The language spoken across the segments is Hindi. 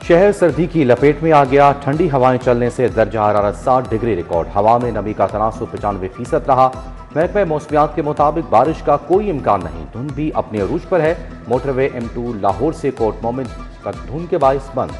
शहर सर्दी की लपेट में आ गया। ठंडी हवाएं चलने से दर्जा हरारत 60 डिग्री रिकॉर्ड। हवा में नमी का तनासुब 95% रहा। महकमे मौसमियात के मुताबिक बारिश का कोई इम्कान नहीं। धुंध भी अपने अरूज पर है। मोटरवे M2 लाहौर से कोट मोमिन तक धुंध के बाइस बंद।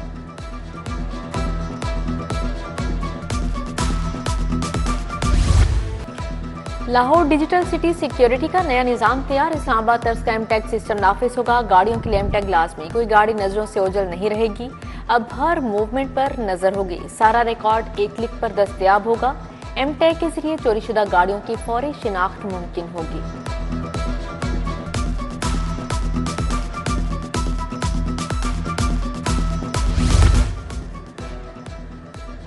लाहौर डिजिटल सिटी सिक्योरिटी का नया निजाम तैयार। इस्लामाबाद तर्ज का एमटेग सिस्टम नाफिज होगा। गाड़ियों के लिए एमटेग लाजमी। कोई गाड़ी नजरों से ओझल नहीं रहेगी। अब हर मूवमेंट पर नजर होगी। सारा रिकॉर्ड एक क्लिक पर दस्तयाब होगा। एमटेग के जरिए चोरीशुदा गाड़ियों की फौरी शिनाख्त मुमकिन होगी।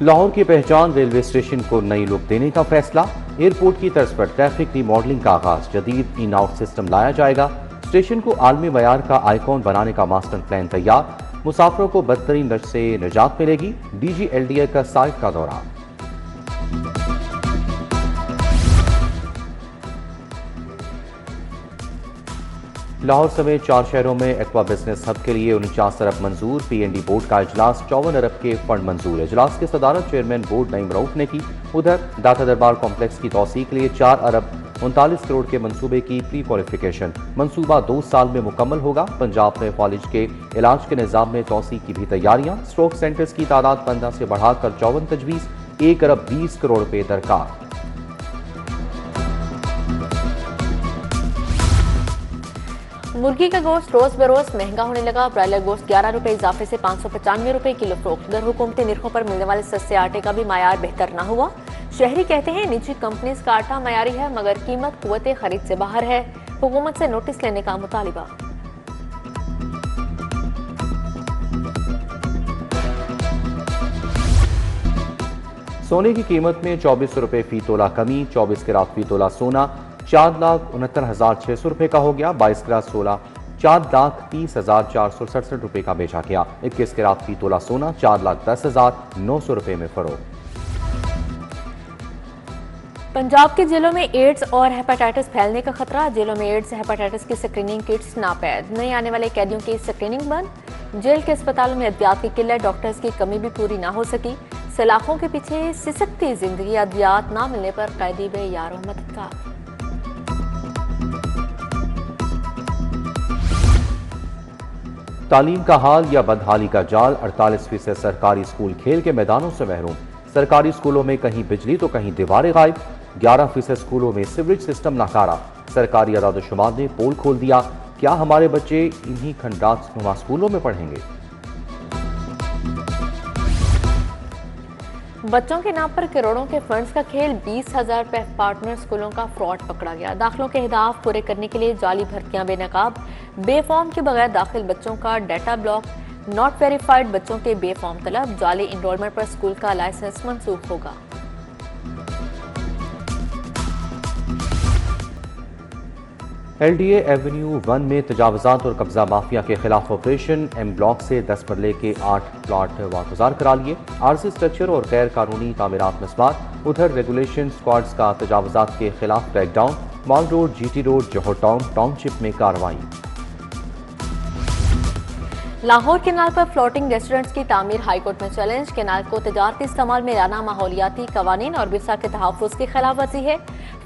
लाहौर की पहचान रेलवे स्टेशन को नई लुक देने का फैसला। एयरपोर्ट की तर्ज पर ट्रैफिक रिमॉडलिंग का आगाज। जदीद इन आउट सिस्टम लाया जाएगा। स्टेशन को आलमी मयार का आइकॉन बनाने का मास्टर प्लान तैयार। मुसाफिरों को बदतरीन रश से निजात मिलेगी। DG LDA का साइट का दौरा। लाहौर समेत 4 शहरों में एक्वा बिजनेस हब के लिए 49 अरब मंजूर। PND बोर्ड का इजलास। 54 अरब के फंड मंजूर। इजलास की सदारत चेयरमैन बोर्ड नईम रऊफ ने की। उधर दाता दरबार कॉम्प्लेक्स की तौसीक के लिए 4 अरब 39 करोड़ के मंसूबे की प्री क्वालिफिकेशन। मंसूबा 2 साल में मुकम्मल होगा। पंजाब में फालिज के इलाज के निज़ाम में तौसीक की भी तैयारियां। स्ट्रोक सेंटर्स की तादाद 15 से बढ़ाकर 54 तजवीज़। 1 अरब 20 करोड़ रुपए दरकार। मुर्गी का गोश्त रोज बरोज महंगा होने लगा। ब्रायलर गोश्त 11 रुपए इजाफे से 595 रुपए किलो फरोख्त। दर हुकूमती निर्खों पर मिलने वाले सस्ते आटे का भी मायार बेहतर न हुआ। शहरी कहते हैं निजी कंपनीज का आटा मयारी है मगर कीमत कुव्वते खरीद से बाहर है। हुकूमत से नोटिस लेने का मुतालिबा। सोने की कीमत में 24 रुपए फी तोला कमी। 24 कैरात फी तोला सोना 4,69,600 रुपए का हो गया। 22 कैरात सोना 4,30,467 रुपए का बेचा गया। 21 कैरात फी तोला सोना 4,10,900 रुपए में फरोख्त। पंजाब के जेलों में एड्स और हेपेटाइटिस फैलने का खतरा। जेलों में एड्स हेपेटाइटिस की स्क्रीनिंग किट्स नापैद। नए आने वाले कैदियों की स्क्रीनिंग बंद। जेल के अस्पतालों में अद्वियात की किल्लत। डॉक्टर्स की कमी भी पूरी ना हो सकी। सलाखों के पीछे सिसकती जिंदगी। अद्वियात ना मिलने पर कैदी बेयार और मददगार। तालीम का हाल या बदहाली का जाल। 48% सरकारी स्कूल खेल के मैदानों से महरूम। सरकारी स्कूलों में कहीं बिजली तो कहीं दीवारें गायब। 11% स्कूलों में सीवरेज सिस्टम नाकारा। सरकारी आदादोशुमार ने पोल खोल दिया। क्या हमारे बच्चे इन्हीं खंडात नुमा स्कूलों में पढ़ेंगे? बच्चों के नाम पर करोड़ों के फंड्स का खेल। 20,000 पार्टनर स्कूलों का फ्रॉड पकड़ा गया। दाखिलों के हिदाफ पूरे करने के लिए जाली भर्तियां बेनकाब। बेफॉर्म के बगैर दाखिल बच्चों का डाटा ब्लॉक। नॉट वेरीफाइड बच्चों के बेफॉर्म तलब। जाली इनरोलमेंट पर स्कूल का लाइसेंस मंसूख होगा। LDA एवेन्यू 1 में तजावजात और कब्जा माफिया के खिलाफ ऑपरेशन। M ब्लॉक से 10 मरले के 8 प्लाट वागुजार करा लिए। आरजी स्ट्रक्चर और गैर कानूनी तामीरात मस्मार। उधर रेगुलेशन स्क्वाड्स का तजावजात के खिलाफ crackdown. Mall road GT road Johar township में कार्रवाई। लाहौर केनाल पर फ्लोटिंग रेस्टोरेंट्स की तामीर हाईकोर्ट में चैलेंज। केनाल को तजारती इस्तेमाल में लाना माहौलियाती कवानीन और विरसा के तहफ़्फ़ुज़ की खिलाफ वर्जी है।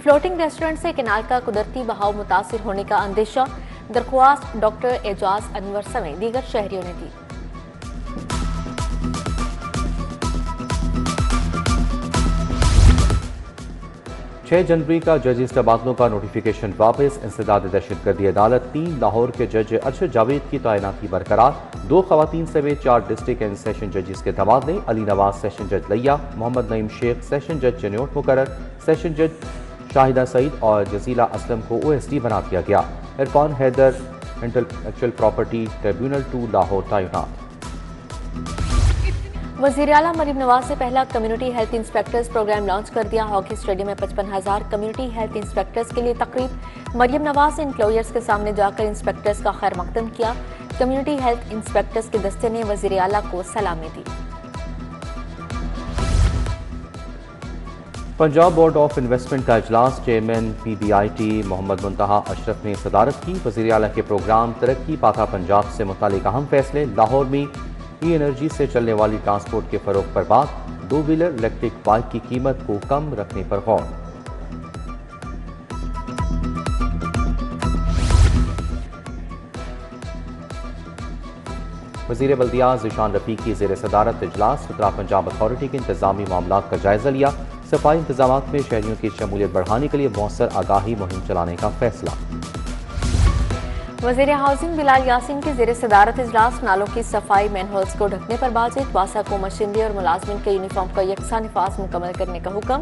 फ्लोटिंग रेस्टोरेंट से केनाल का कुदरती बहाव मुतासिर होने का अंदेशा। दरख्वास्त डॉक्टर एजाज अनवर समेत दीगर शहरियों ने दी। 6 जनवरी का जजेस तबादलों का नोटिफिकेशन वापस। इंसदाद दहशतगर्दी अदालत 3 लाहौर के जज अरशद जावेद की तैनाती बरकरार। 2 खवातीन समेत 4 डिस्ट्रिक्ट एंड सेशन जजेस के तबादले। अली नवाज सेशन जज लिया। मोहम्मद नईम शेख सेशन जज चनियोट मुकर्रर। सेशन जज शाहिदा सईद और जजीला असलम को OSD बना दिया गया। Irfan Haider intellectual property tribunal 2 Lahore तैनात। वज़ीर आला मरीम नवाज से पहला community health inspectors programme launch कर दिया। हॉकी स्टेडियम में 55,000 कम्युनिटी हेल्थ इंस्पेक्टर्स के लिए तकरीब। मरीम नवाज ने एम्प्लॉयर्स के सामने जाकर इंस्पेक्टर्स का खैर मकदम किया। कम्युनिटी हेल्थ इंस्पेक्टर्स के दस्ते ने वज़ीर आला को सलामी दी। पंजाब बोर्ड ऑफ इन्वेस्टमेंट का इजलास। चेयरमैन PBIT मोहम्मद मुंतहा अशरफ ने सदारत की। वज़ीर आला के प्रोग्राम तरक्की पाता पंजाब से मुतालिक अहम फैसले। लाहौर में ई एनर्जी से चलने वाली ट्रांसपोर्ट के फरोग पर बात, 2 व्हीलर इलेक्ट्रिक बाइक की कीमत को कम रखने पर गौर। वज़ीर बल्दियात ज़ीशान रफ़ीक की ज़ेर सदारत इजलास उत्तराखंड पंजाब अथॉरिटी के इंतजामी मामलात का जायजा लिया। सफाई इंतजामात में शहरियों की शमूलियत बढ़ाने के लिए मौसर आगाही मुहिम चलाने का फैसला। वज़ीर हाउसिंग बिलाल यासीन की ज़ेर सदारत इजलास नालों की सफाई, मैनहोल्स को ढकने पर बातचीत, वासा को मशीनरी और मुलाजमिन के यूनिफॉर्म का यकसा निफाज मुकम्मल करने का हुक्म।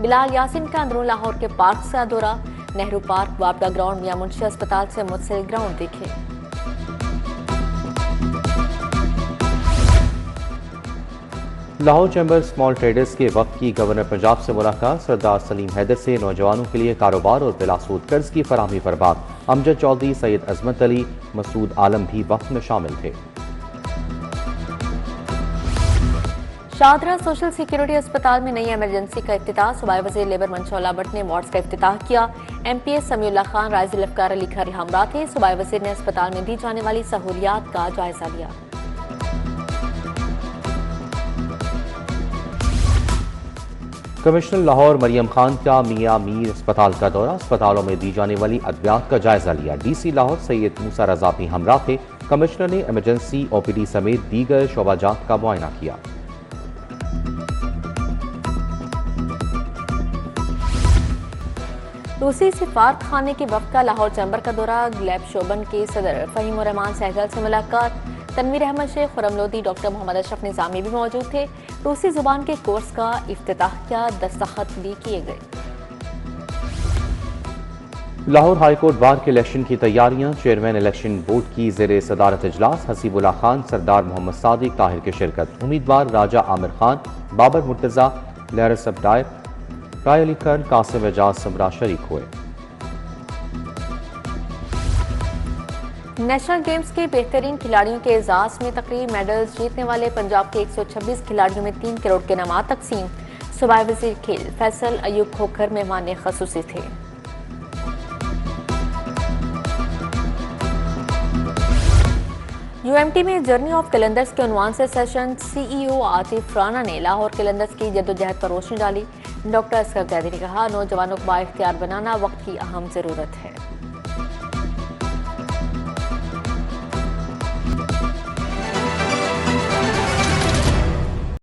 बिलाल यासीन का अंदरून लाहौर के पार्क से दौरा, नेहरू पार्क, वापडा ग्राउंड, मियां मुंशी अस्पताल से मुतसिल ग्राउंड देखे। लाहौर चैम्बर स्मॉल ट्रेडर्स के वक्त की गवर्नर पंजाब से मुलाकात, सरदार सलीम हैदर से नौजवानों के लिए कारोबार और बिलासूद कर्ज की फराहमी पर बात। अमजद चौधरी, सैयद अजमत अली, मसूद आलम भी वक्त में शामिल थे। शाहदरा सोशल सिक्योरिटी अस्पताल में नई इमरजेंसी का इफ्तिताह, सूबाई वज़ीर लेबर मंशौला भट्ट ने वार्ड्स का इफ्तिताह किया। MPS समीउल्लाह खान, राइजुल अफकार अली खर हमरा थे। सूबाई वज़ीर ने अस्पताल में दी जाने वाली सहूलियात का जायजा लिया। कमिश्नर लाहौर मरियम खान का मियां मीर अस्पताल का दौरा, अस्पतालों में दी जाने वाली अद्वियात का जायजा लिया। DC लाहौर सैयद मूसा रजा भी हमरा थे। कमिश्नर ने इमरजेंसी OPD समेत दीगर शोबाजात का मुआयना किया। रूसी सिफारत खाने के वक्त का लाहौर चैम्बर का दौरा, ग्लैब शोबन के सदर फहीम रहमान सहगल से मुलाकात, तनवीर अहमद शेख, खुरम लोधी, डॉक्टर मोहम्मद अशरफ निजामी भी मौजूद थे। रूसी जुबान के कोर्स का इफ्तिताह किया, दस्तखत भी किए गए। लाहौर हाईकोर्ट बार के इलेक्शन की तैयारियां, चेयरमैन इलेक्शन बोर्ड की ज़ेर सदारत इजलास, हसीबुल्ला खान, सरदार मोहम्मद सादिक ताहिर की शिरकत। उम्मीदवार राजा आमिर खान, बाबर मुर्तजा, लहर सबडायर, राय अली खान, कासिम एजाज समरा शरीक हुए। नेशनल गेम्स के बेहतरीन खिलाड़ियों के एजाज में तकरीब, मेडल्स जीतने वाले पंजाब के 126 खिलाड़ियों में 3 करोड़ के इनामात तकसीम। सूबाई वज़ीर खेल फैसल अयूब खोखर मेहमान ख़ुसूसी थे। UMT में जर्नी ऑफ कैलेंडर्स के उन्वान से सेशन, CEO आतिफ राना ने लाहौर कैलेंडर्स की जद्दोजहद पर रोशनी डाली। डॉक्टर असगर कैदी ने कहा, नौजवानों को बाइख्तियार बनाना वक्त की अहम ज़रूरत है।